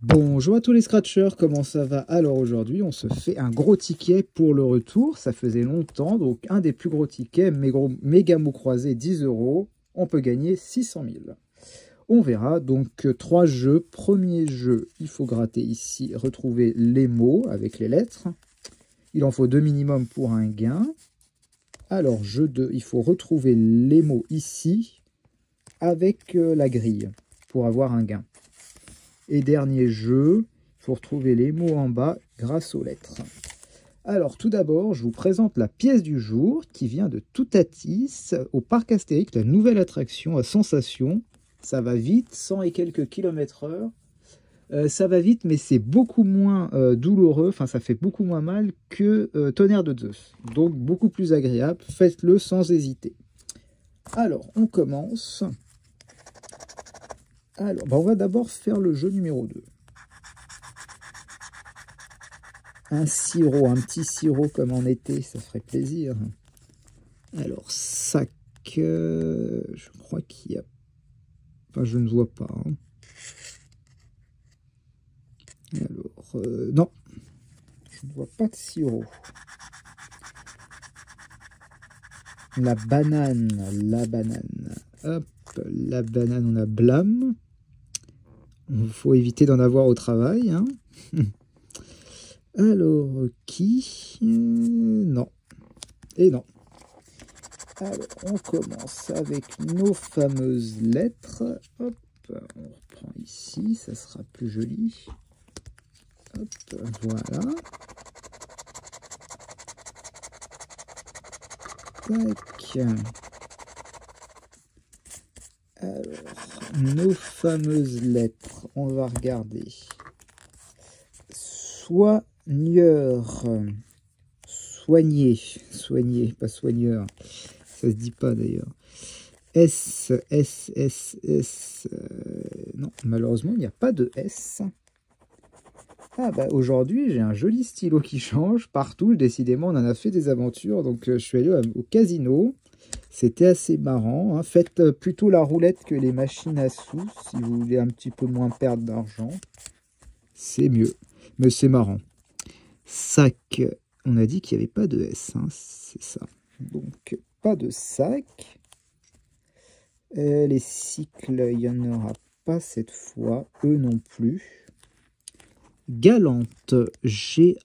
Bonjour à tous les scratchers, comment ça va? Alors aujourd'hui, on se fait un gros ticket pour le retour. Ça faisait longtemps, donc un des plus gros tickets, méga mots croisés, 10 €. On peut gagner 600 000. On verra, donc 3 jeux. Premier jeu, il faut gratter ici, retrouver les mots avec les lettres. Il en faut 2 minimum pour un gain. Alors, jeu 2, il faut retrouver les mots ici avec la grille pour avoir un gain. Et dernier jeu, il faut retrouver les mots en bas grâce aux lettres. Alors tout d'abord, je vous présente la pièce du jour qui vient de Toutatis au parc Astérix, la nouvelle attraction à Sensation. Ça va vite, 100 et quelques km/h. Ça va vite, mais c'est beaucoup moins douloureux, enfin ça fait beaucoup moins mal que Tonnerre de Zeus. Donc beaucoup plus agréable, faites-le sans hésiter. Alors, on commence. Alors, on va d'abord faire le jeu numéro 2. Un sirop, un petit sirop comme en été, ça ferait plaisir. Alors, sac, je crois qu'il y a... Enfin, je ne vois pas. Hein. Alors, non, je ne vois pas de sirop. La banane, la banane. Hop, la banane, on a blâme. Il faut éviter d'en avoir au travail. Hein. Alors, qui? Non. Et non. Alors, on commence avec nos fameuses lettres. Hop, on reprend ici, ça sera plus joli. Hop, voilà. Tac. Alors, nos fameuses lettres, on va regarder. Soigneur. Soigner. Soigner, pas soigneur. Ça se dit pas d'ailleurs. S. Non, malheureusement, il n'y a pas de S. Ah bah aujourd'hui, j'ai un joli stylo qui change partout. Décidément, on en a fait des aventures. Donc, je suis allé au casino. C'était assez marrant. Hein. Faites plutôt la roulette que les machines à sous si vous voulez un petit peu moins perdre d'argent. C'est mieux. Mais c'est marrant. Sac. On a dit qu'il n'y avait pas de S. Hein. C'est ça. Donc, pas de sac. Les cycles, il n'y en aura pas cette fois. Eux non plus. Galante. G-A-L-A-N-T.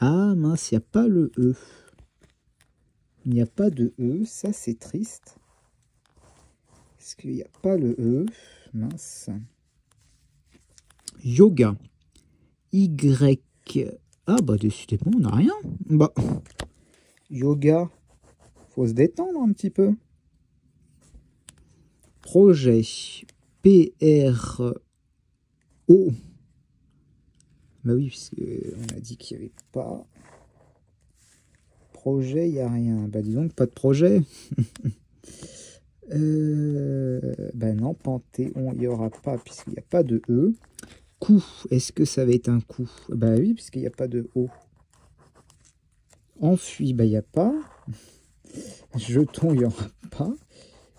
Ah mince, il n'y a pas le E. Il n'y a pas de E. Ça, c'est triste. Est-ce qu'il n'y a pas le E? Mince. Yoga. Y. Ah bah décidément, on n'a rien. Bah. Yoga. Faut se détendre un petit peu. Projet. P-R-O. Bah oui, puisqu'on a dit qu'il n'y avait pas. Projet, il n'y a rien. Bah dis donc, pas de projet. Ben non, Panthéon, il n'y aura pas, puisqu'il n'y a pas de E. Coup, est-ce que ça va être un coup? Bah oui, puisqu'il n'y a pas de O. Enfui, bah il n'y a pas. Jeton, il n'y aura pas.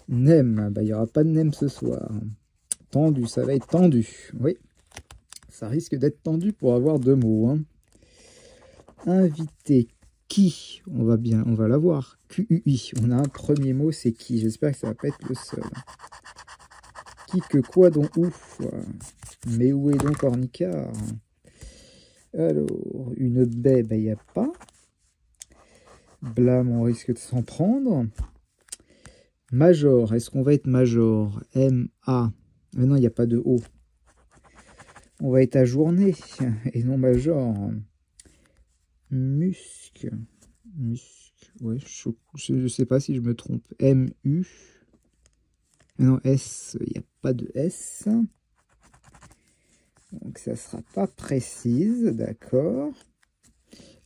Nem, bah il n'y aura pas de nem ce soir. Tendu, ça va être tendu. Oui, ça risque d'être tendu pour avoir 2 mots. Hein. Invité, qui? On va l'avoir. Q-U-I. On a un premier mot, c'est qui? J'espère que ça va pas être le seul. Qui, que, quoi, dont, où? Mais où est donc Ornicard? Alors, une baie, ben il n'y a pas. Blâme, on risque de s'en prendre. Major, est-ce qu'on va être major? M-A. Mais non, il n'y a pas de O. On va être ajourné et non major. Musc. Musc. Ouais, je ne sais pas si je me trompe. M-U. Non, S, il n'y a pas de S. Donc ça ne sera pas précise, d'accord.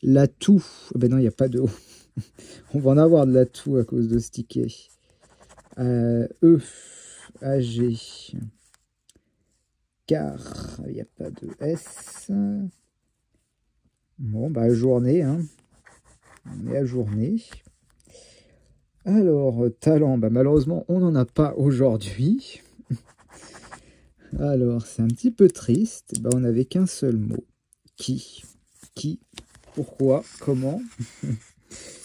L'atout, ben non, il n'y a pas de O. On va en avoir de l'atout à cause de ce ticket. E, AG. Car, il n'y a pas de S. Bon, bah, journée, hein. On est à journée. Alors, talent, bah, malheureusement, on n'en a pas aujourd'hui. Alors, c'est un petit peu triste. Bah, on n'avait qu'un seul mot. Qui? Qui? Pourquoi? Comment?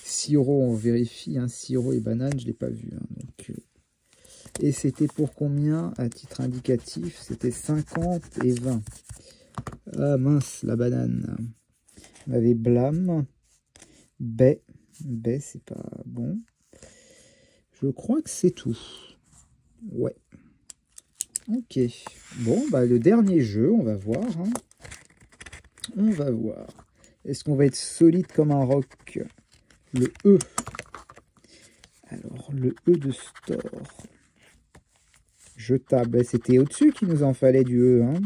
Sirop, on vérifie. Hein, sirop et banane, je ne l'ai pas vu. Hein, donc, et c'était pour combien? À titre indicatif, c'était 50 et 20. Ah mince, la banane. On avait blâme. Baie. Baie, c'est pas bon. Je crois que c'est tout. Ouais. Ok. Bon, bah le dernier jeu, on va voir. Hein. On va voir. Est-ce qu'on va être solide comme un roc? Le E. Alors, le E de store. Jetable. C'était au-dessus qu'il nous en fallait du E. Hein.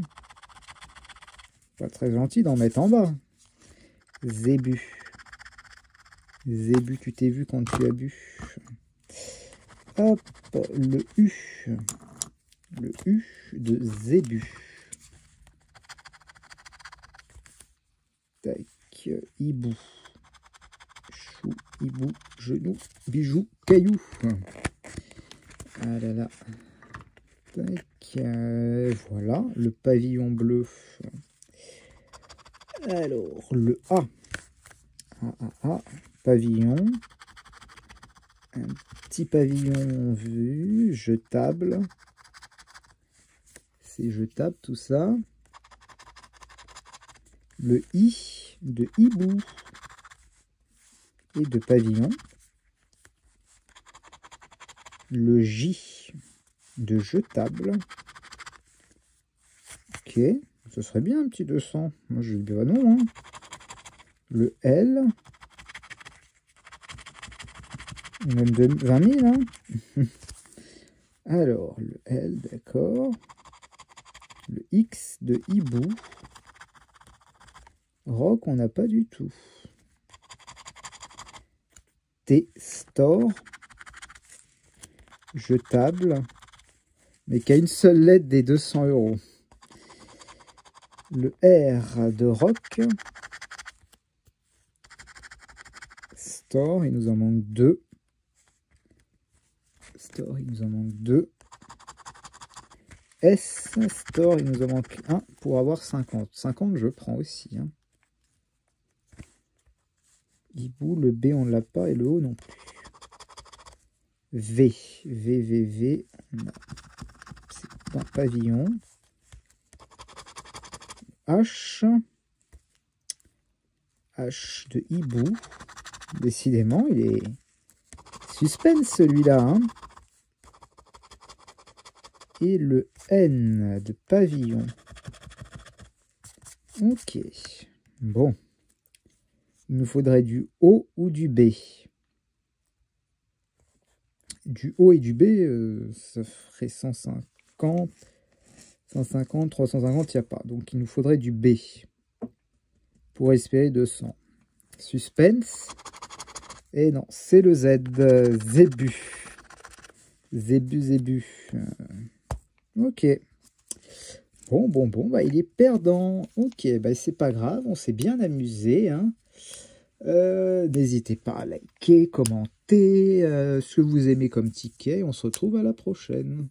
Pas très gentil d'en mettre en bas. Zébu. Zébu, tu t'es vu quand tu as bu. Hop, le U. Le U de Zébu. Tac, hibou. Chou, hibou, genou, bijou, caillou. Ah là là. Tac, voilà, le pavillon bleu. Alors, le A. Pavillon. Un petit pavillon vu, jetable. C'est jetable tout ça. Le I de hibou et de pavillon. Le J de jetable. Ok, ce serait bien un petit 200. Moi je dis bah non. Hein. Le L. Même de 20 000. Hein. Alors, le L, d'accord. Le X de hibou. Rock, on n'a pas du tout. T, store. Jetable. Mais qui a une seule lettre des 200 €. Le R de rock. Store, il nous en manque 2. Store, il nous en manque 2. S, store, il nous en manque 1 pour avoir 50. 50, je prends aussi. Hein. Hibou, le B, on ne l'a pas, et le O non plus. V, V, c'est un pavillon. H, H de hibou. Décidément, il est suspense celui-là. Hein. Et le N de pavillon. Ok. Bon. Il nous faudrait du O ou du B. Du O et du B, ça ferait 150, 150, 350, il n'y a pas. Donc il nous faudrait du B pour espérer 200. Suspense. Et non, c'est le Z. Zébu. Zébu. Ok. Bon, bah il est perdant. Ok, bah c'est pas grave, on s'est bien amusé. Hein. N'hésitez pas à liker, commenter ce que vous aimez comme ticket. On se retrouve à la prochaine.